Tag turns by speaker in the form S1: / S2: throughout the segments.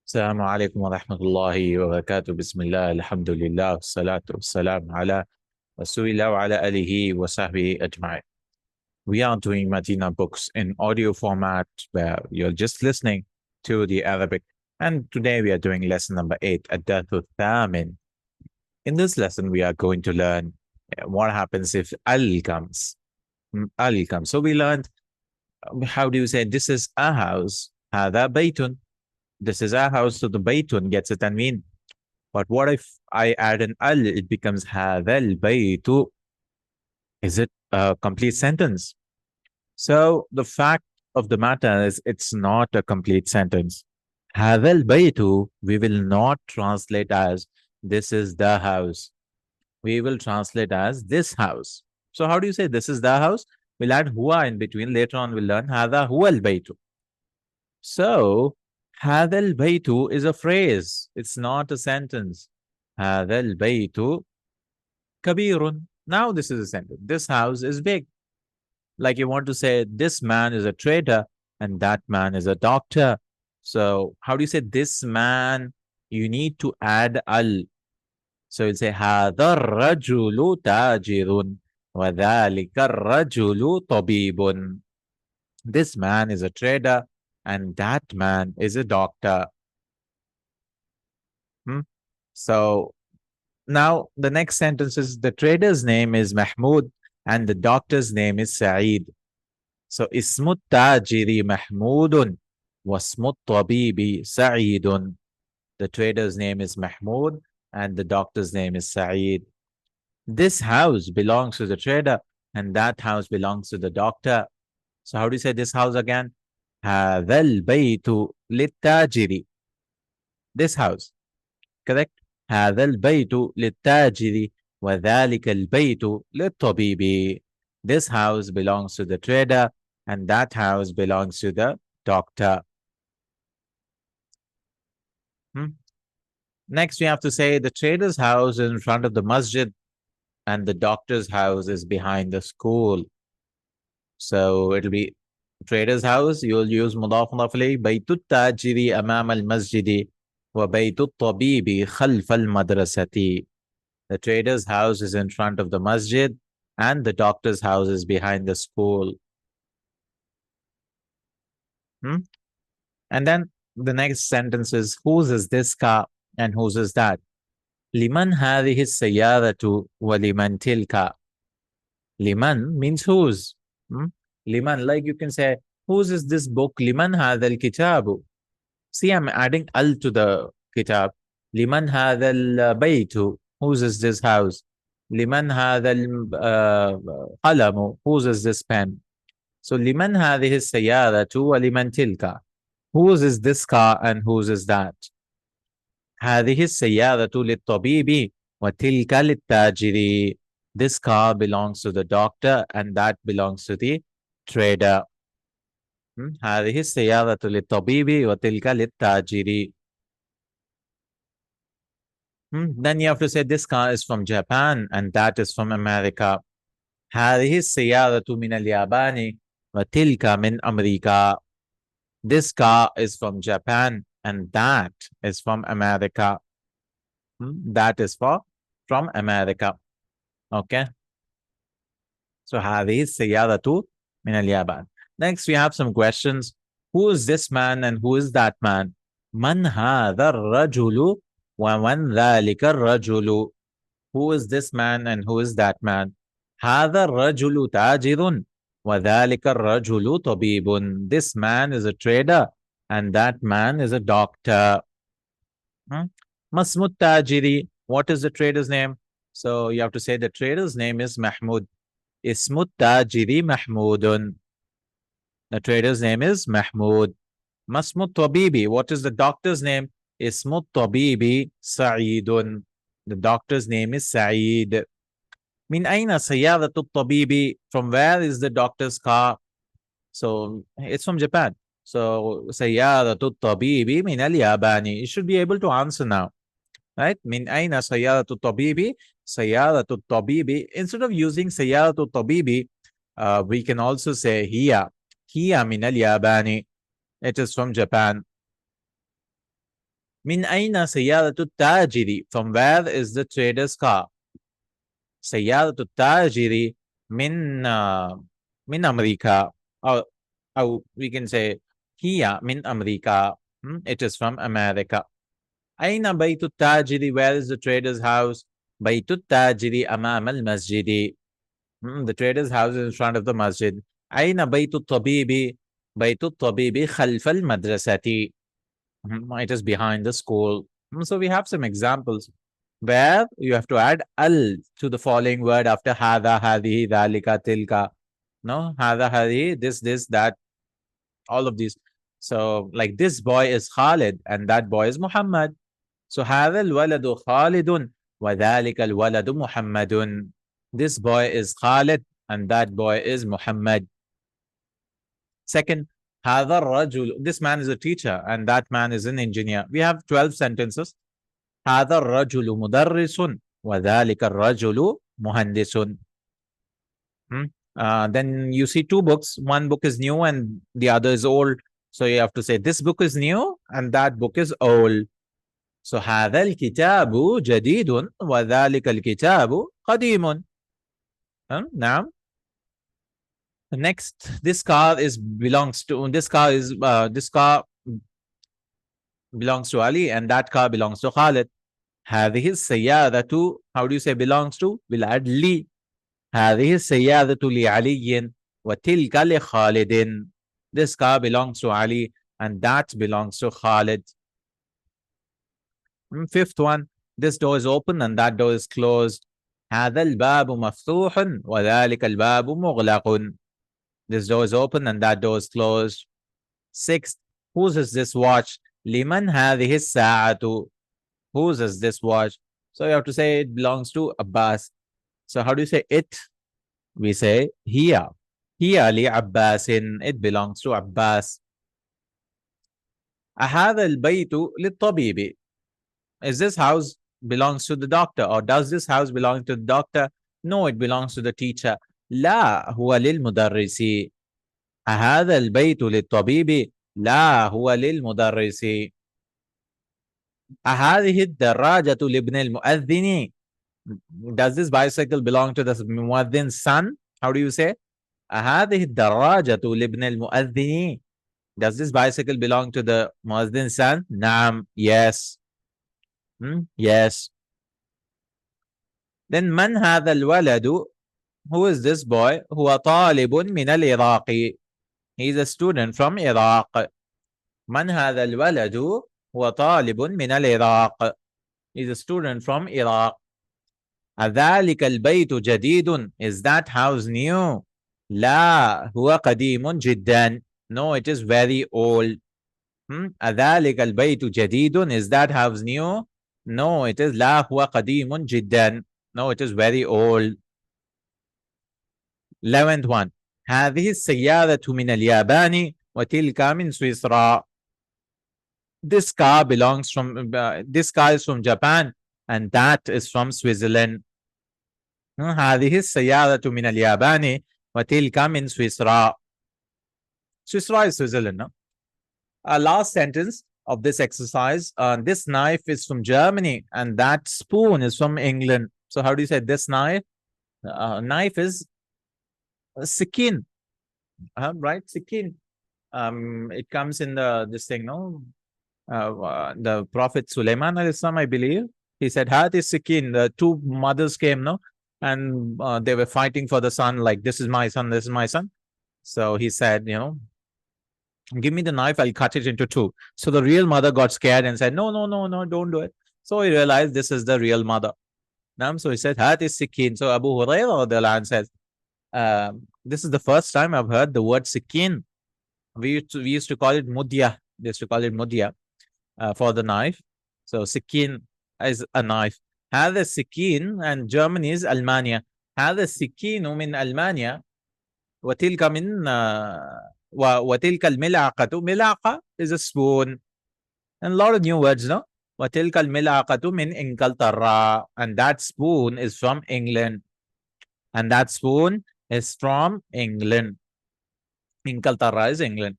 S1: السلام عليكم ورحمة الله وبركاته. بسم الله الحمد لله والصلاة والسلام على رسول الله وعلى آله وصحبه أجمعين. We are doing Madina books in audio format where you're just listening to the Arabic. And today we are doing lesson number 8, Ad-Darth Thamin. In this lesson, we are going to learn what happens if al comes. Al comes. So we learned how do you say this is a house, هذا بيت. This is our house, so the baytun gets a tanween. But what if I add an al? It becomes هذا البيت. Is it a complete sentence? So the fact of the matter is it's not a complete sentence. هذا البيت we will not translate as this is the house. We will translate as this house. So how do you say this is the house? We'll add huwa in between. Later on we'll learn هذا هو البيت. So هذا البيت is a phrase. It's not a sentence. هذا البيت كبير. Now this is a sentence. This house is big. Like you want to say this man is a trader and that man is a doctor. So how do you say this man? You need to add al. So you'll say هذا الرجل تاجر وذلك الرجل طبيب. This man is a trader and that man is a doctor. So now the next sentence is the trader's name is Mahmoud and the doctor's name is Saeed. So اسم التاجر محمود واسم الطبيب سعيد. The trader's name is Mahmoud and the doctor's name is Saeed. This house belongs to the trader and that house belongs to the doctor. So how do you say this house again? هذا البيت للتاجر. This house. Correct? هذا البيت للتاجر وذلك البيت للطبيب. This house belongs to the trader and that house belongs to the doctor. Next, we have to say the trader's house is in front of the masjid and the doctor's house is behind the school. So it'll be trader's house. You'll use مضاف مضاف إليه. بيت التاجر أمام المسجد وبيت الطبيب خلف المدرسة. The trader's house is in front of the masjid and the doctor's house is behind the school. And then the next sentence is whose is this car and whose is that? لمن هذه السيارة ولمن تلك. لمن means whose. لمن, like you can say whose is this book? لمن هذا الكتاب. See, I'm adding al to the kitab. لمن هذا البيت. Whose is this house? لمن هذا القلم. Whose is this pen? So لمن هذه السيارة ولمن تلك. Whose is this car and whose is that? هذه السيارة للطبيب وتلك للتاجر. This car belongs to the doctor and that belongs to the trader. هذه السيارة للطبيب وتلك للتاجر. Then you have to say this car is from Japan and that is from America. هذه السيارة من اليابان وتلك من أمريكا. This car is from Japan and that is from America. That is from America. Okay. So هذه السيارة من اليابان. Next, we have some questions. Who is this man and who is that man? من هذا الرجل ومن ذلك الرجل. Who is this man and who is that man? هذا الرجل تاجر وذلك الرجل طبيب. This man is a trader and that man is a doctor. ما اسم التاجر. What is the trader's name? So you have to say the trader's name is Mahmoud. اسم التاجر محمود. The trader's name is Mahmoud. ما اسم الطبيب. What is the doctor's name? اسم الطبيب سعيد. The doctor's name is Saeed. من أين سيارة الطبيب? From where is the doctor's car? So it's from Japan. So سيارة الطبيب من اليابان. You should be able to answer now. Right? من أين سيارة الطبيب? سيارة الطبيب. Instead of using سيارة الطبيب, we can also say هي. هي من اليابان. It is from Japan. من أين سيارة التاجر? From where is the trader's car? سيارة التاجر من من أمريكا. أو we can say هي من أمريكا. It is from America. أين بيت التاجر? Where is the trader's house? بيت التاجر أمام المسجد. The trader's house is in front of the masjid. أين بيت الطبيب? بيت الطبيب خلف المدرسة. It is behind the school. So we have some examples where you have to add al to the following word after هذا هذه ذلك تلك. No, هذا هذه, this, that, all of these. So like this boy is Khalid and that boy is Muhammad. So هذا الولد خالد وذلك الولد محمد. This boy is Khalid and that boy is Muhammad. Second, هذا الرجل, this man is a teacher and that man is an engineer. We have 12 sentences. هذا الرجل مدرس وذلك الرجل مهندس. Then you see two books. One book is new and the other is old. So you have to say this book is new and that book is old. So هذا الكتاب جديد وذلك الكتاب قديم. نعم. Next, this car belongs to Ali and that car belongs to Khalid. هذه السيارة, how do you say belongs to? We'll add لي. هذه السيارة لعلي وتلك لخالد. This car belongs to Ali and that belongs to Khalid. Fifth one, this door is open and that door is closed. هذا الباب مفتوح وذلك الباب مغلق. This door is open and that door is closed. Sixth, whose is this watch? لمن هذه الساعة? Whose is this watch? So you have to say it belongs to Abbas. So how do you say it? We say هي. هي لعباس. It belongs to Abbas. أهذا البيت للطبيب? Is this house belongs to the doctor or does this house belong to the doctor? No, it belongs to the teacher. لا هو للمدرس. أهذا البيت للطبيب؟ لا هو للمدرس. أهذه الدراجة لابن المؤذن؟ Does this bicycle belong to the muadzin's son? How do you say? أهذه الدراجة لابن المؤذن? Does this bicycle belong to the muadzin's son? نعم. Yes. Yes. Then من هذا الولد? Who is this boy? هو طالب من العراق. He is a student from Iraq. من هذا الولد؟ هو طالب من العراق. He is a student from Iraq. أذلك البيت جديد? Is that house new? لا هو قديم جدا. No, it is very old. أذلك البيت جديد? Is that house new? No, it is لا هو قديم جدا. No, it is very old. 11th one. هذه السيارة من اليابان وتلك من سويسرا. This car belongs from this car is from Japan and that is from Switzerland. هذه السيارة من اليابان وتلك من سويسرا. Switzerland is Switzerland. No? Last sentence of this exercise. This knife is from Germany and that spoon is from England. So how do you say this knife? Knife is sikin. Right? Sikin. It comes in this thing, no? The Prophet Sulaiman al-Islam, I believe, he said, Had is sikin. The two mothers came, no? And they were fighting for the son, like, this is my son, this is my son. So he said, give me the knife, I'll cut it into two. So the real mother got scared and said, no, don't do it. So he realized this is the real mother. So he said, Hat is sikin. So Abu Hurairah says, this is the first time I've heard the word sikin. We used to call it mudya. They used to call it mudya for the knife. So sikin is a knife. هذا السكين and Germany is Almania. هذا السكين من ألمانيا وتلك من وتلك الملعقة. ملعقة is a spoon. And a lot of new words, no? وتلك الملعقة من إنجلترا. And that spoon is from England. And that spoon is from England. Inkaltara is England.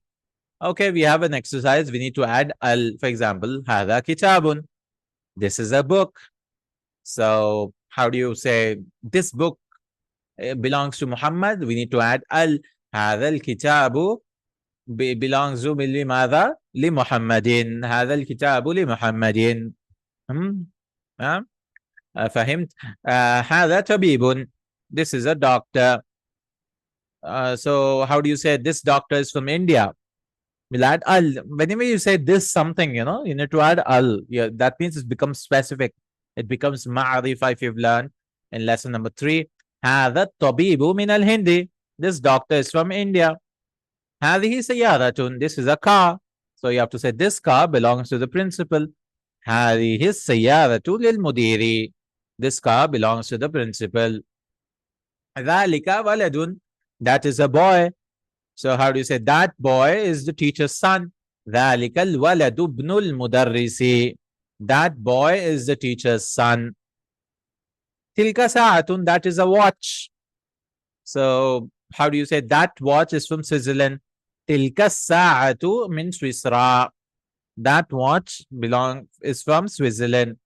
S1: Okay, we have an exercise. We need to add al. For example, هذا كتاب. This is a book. So how do you say this book belongs to Muhammad? We need to add al. هذا الكتاب belongs to لماذا؟ لمحمد. هذا الكتاب لمحمد. فهمت؟ هذا طبيب. This is a doctor. So how do you say this doctor is from India? We'll add al. Whenever you say this something, you need to add al. Yeah, that means it becomes specific. It becomes ma'arifa if you've learned in lesson number 3. هذا الطبيب من الهند. This doctor is from India. هذه سيارة. This is a car. So you have to say this car belongs to the principal. هذه السيارة للمدير. This car belongs to the principal. ذلك ولد. That is a boy. So how do you say that boy is the teacher's son? ذلك الولد ابن المدرس. That boy is the teacher's son. تلك ساعة. That is a watch. So how do you say that watch is from Switzerland? تلك الساعة من سويسرا. That watch is from Switzerland.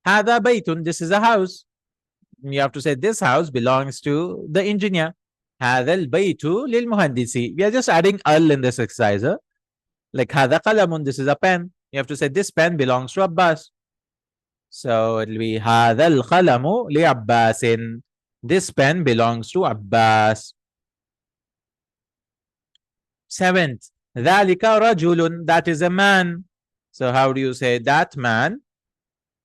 S1: هذا بيت. This is a house. You have to say this house belongs to the engineer. هذا البيت للمهندس. We are just adding al in this exercise. Like هذا قلم. This is a pen. You have to say this pen belongs to Abbas. So it will be هذا القلم لعباس. This pen belongs to Abbas. 7th, ذلك رجل. That is a man. So how do you say that man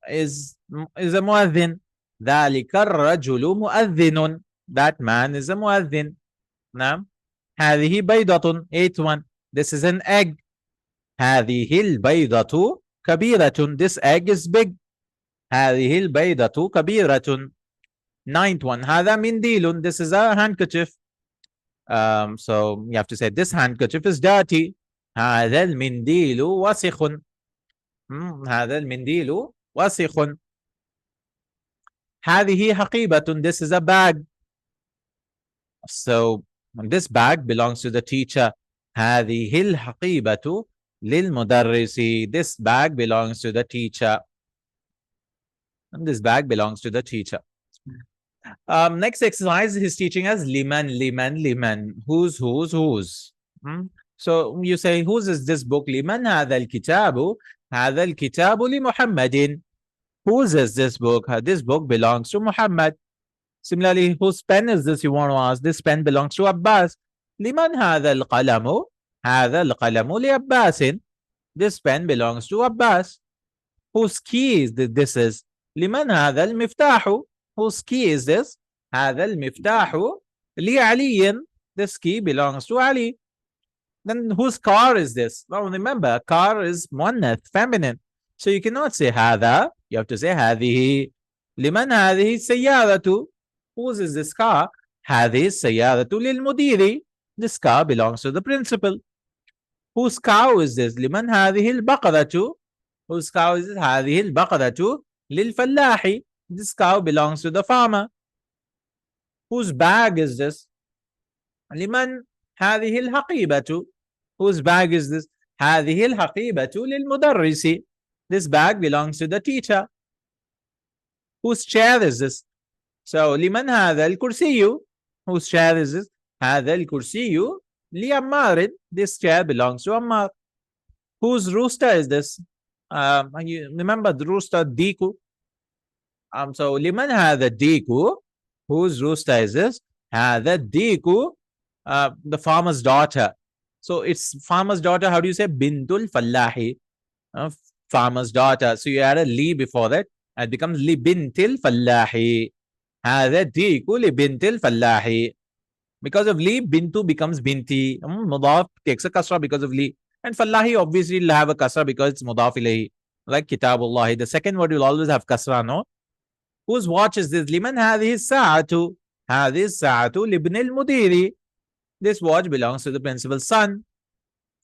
S1: is a muadhin? ذلك الرجل مؤذن. That man is a muadhin. نعم. هذه بيضة. 8th one. This is an egg. هذه البيضة كبيرة. This egg is big. هذه البيضة كبيرة. 9th one. هذا منديل. This is a handkerchief. So you have to say this handkerchief is dirty. هذا المنديل وسخ. هذا المنديل وسخ. هذه حقيبة. This is a bag. So this bag belongs to the teacher. هذه الحقيبة للمدرس. This bag belongs to the teacher. And this bag belongs to the teacher. Next exercise, he's teaching us liman. Whose. So you say, whose is this book? Liman هذا الكتاب. هذا الكتاب لمحمد. Whose is this book? This book belongs to Muhammad. Similarly, whose pen is this? You want to ask. This pen belongs to Abbas. لمن هذا القلم? هذا القلم لعباس. This pen belongs to Abbas. Whose key is this? Is لمن هذا المفتاح? Whose key is this? هذا المفتاح لعلي. This key belongs to Ali. Then whose car is this? Well, remember, car is muannath, feminine. So you cannot say هذا. You have to say هذه. لمن هذه السيارة? Whose is this car? هذه السيارة للمدير. This car belongs to the principal. Whose cow is this? لمن هذه البقرة? Whose cow is this? هذه البقرة للفلاح. This cow belongs to the farmer. Whose bag is this? لمن هذه الحقيبة? Whose bag is this? هذه الحقيبة للمدرس. This bag belongs to the teacher. Whose chair is this? So لمن هذا الكرسي? Whose chair is this? هذا الكرسي لعمار. This chair belongs to Ammar. Whose rooster is this? You remember the rooster Diku? So لمن هذا الديكو? Whose rooster is this? هذا الديكو, the farmer's daughter. So it's farmer's daughter. How do you say? Bintul Fallahi. Farmer's daughter. So you add a li before that. And it becomes li bintil Fallahi. هذا الديكو لبنtil Fallahi. Because of li, bintu becomes binti. Mudaf takes a kasra because of li. And Fallahi obviously will have a kasra because it's mudaf ilayhi. Like Kitabullahi. The second word will always have kasra, no? Whose watch is this? لمن هذه الساعة? هذه الساعة لابن المدير. This watch belongs to the principal's son.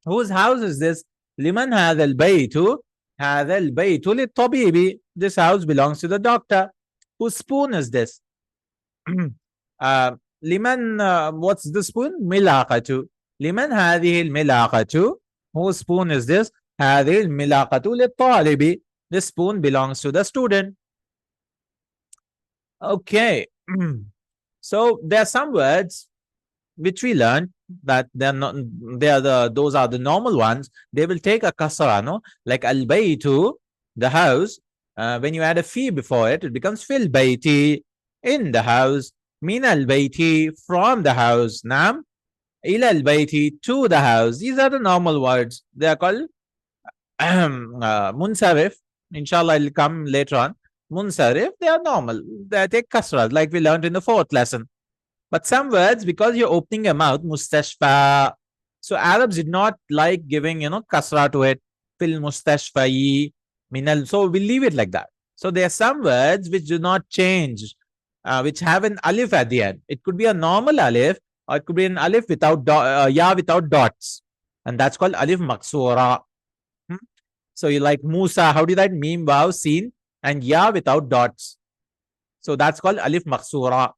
S1: Whose house is this? لمن هذا البيت? هذا البيت للطبيب. This house belongs to the doctor. Whose spoon is this? لمن, what's the spoon? ملعقة. لمن هذه الملاقة? Whose spoon is this? هذه الملاقة للطالب. The spoon belongs to the student. Okay. So there are some words which we learned that those are the normal ones. They will take a kasra, no? Like al baytu, the house. When you add a fi before it, it becomes fil bayti, in the house. Min al bayti, from the house. Nam ila al bayti, to the house. These are the normal words. They are called munsarif. Inshallah, it will come later on. Munsarif, they are normal. They take kasra, like we learned in the 4th lesson. But some words, because you're opening a mouth, mustashfa. So Arabs did not like giving, kasra to it. Fil mustashfayi, minal. So we'll leave it like that. So there are some words which do not change, which have an alif at the end. It could be a normal alif, or it could be an alif without ya without dots. And that's called alif maksura. So you like Musa, how do you write mim, waw, sin, and ya without dots? So that's called alif maksura.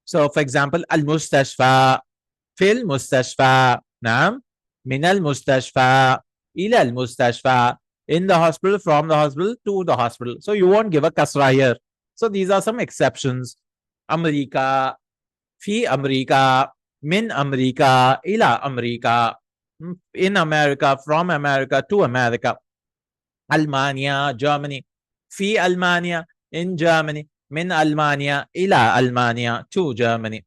S1: So for example, al-mustashfa, fil mustashfa, naam, min al-mustashfa, ila al-mustashfa, in the hospital, from the hospital, to the hospital. So you won't give a kasra here. So these are some exceptions. America, fi America, min America, ila America, in America, from America, to America. Almania, Germany, fi Almania, in Germany. Min Almania, ila Almania, to Germany.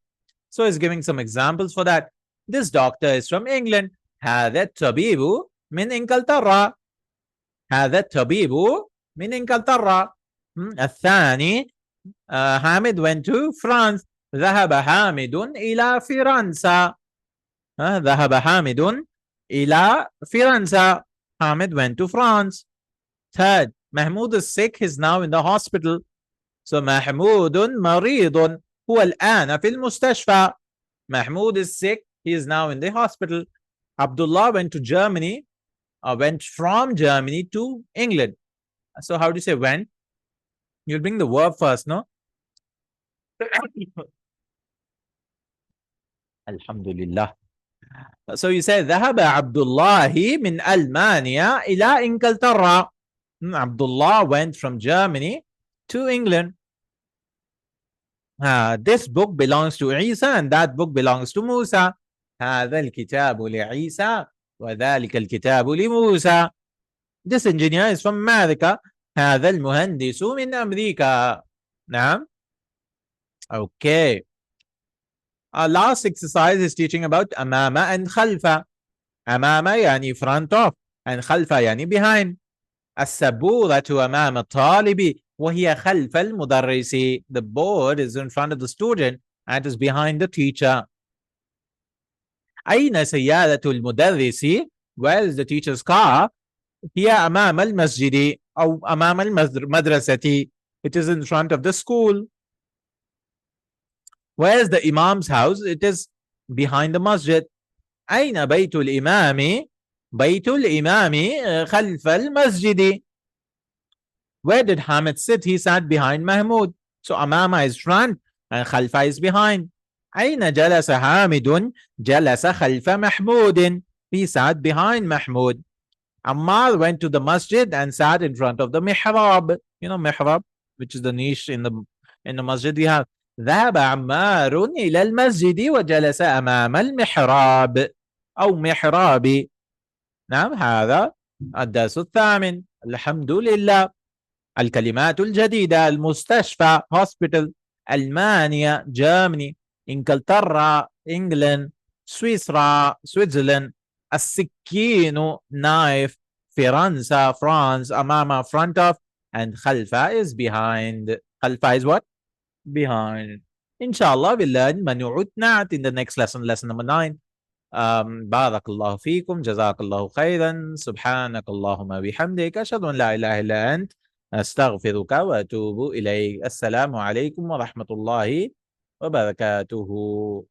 S1: So he's giving some examples for that. This doctor is from England. هذا الطبيب من إنجلترا. هذا الطبيب من إنجلترا. الثاني حامد went to France. ذهب حامد إلى فرنسا. ذهب حامد إلى فرنسا. Hamid went to France. Third, Mahmoud is sick. He's now in the hospital. So محمود مريض هو الآن في المستشفى. Mahmoud is sick. He is now in the hospital. Abdullah went to Germany, went from Germany to England. So how do you say went? You'll bring the verb first, no? Alhamdulillah. So you say ذهب عبد الله من ألمانيا إلى إنجلترا. Abdullah went from Germany to England. This book belongs to Isa and that book belongs to Musa. هذا الكتاب لعيسى وذلك الكتاب لموسى. This engineer is from America. هذا المهندس من أمريكا. نعم. Okay. Our last exercise is teaching about أمامة and خلفة. أمامة يعني front of and خلفة يعني behind. السبورة أمام الطالب وهي خلف المدرس. The board is in front of the student and is behind the teacher. أين سيارة المدرس? Where is the teacher's car? هي أمام المسجد أو أمام المدرسة. It is in front of the school. Where is the Imam's house? It is behind the masjid. أين بيت الإمام? بيت الإمام خلف المسجد. Where did Hamid sit? He sat behind Mahmoud. So Amama is front and Khalfa is behind. أين جلس حامد? جلس خلف محمود. He sat behind Mahmoud. Ammar went to the masjid and sat in front of the mihrab. You know mihrab, which is the niche in the masjid we have. ذهب عمار إلى المسجد وجلس أمام المحراب أو محراب. نعم هذا الدرس الثامن. الحمد لله. الكلمات الجديدة. المستشفى hospital. ألمانيا Germany. إنجلترا England. سويسرا Switzerland. السكين knife. فرنسا France. أمام front of and خلفة is behind. خلفة is what? Behind. Inshallah we'll learn منوعات نعت in the next lesson, lesson number 9. بارك الله فيكم. جزاkallahu khairan. سبحانك اللهم بحمدك أشهد أن لا إله إلا أنت أستغفرك وأتوب إليك. السلام عليكم ورحمة الله وبركاته.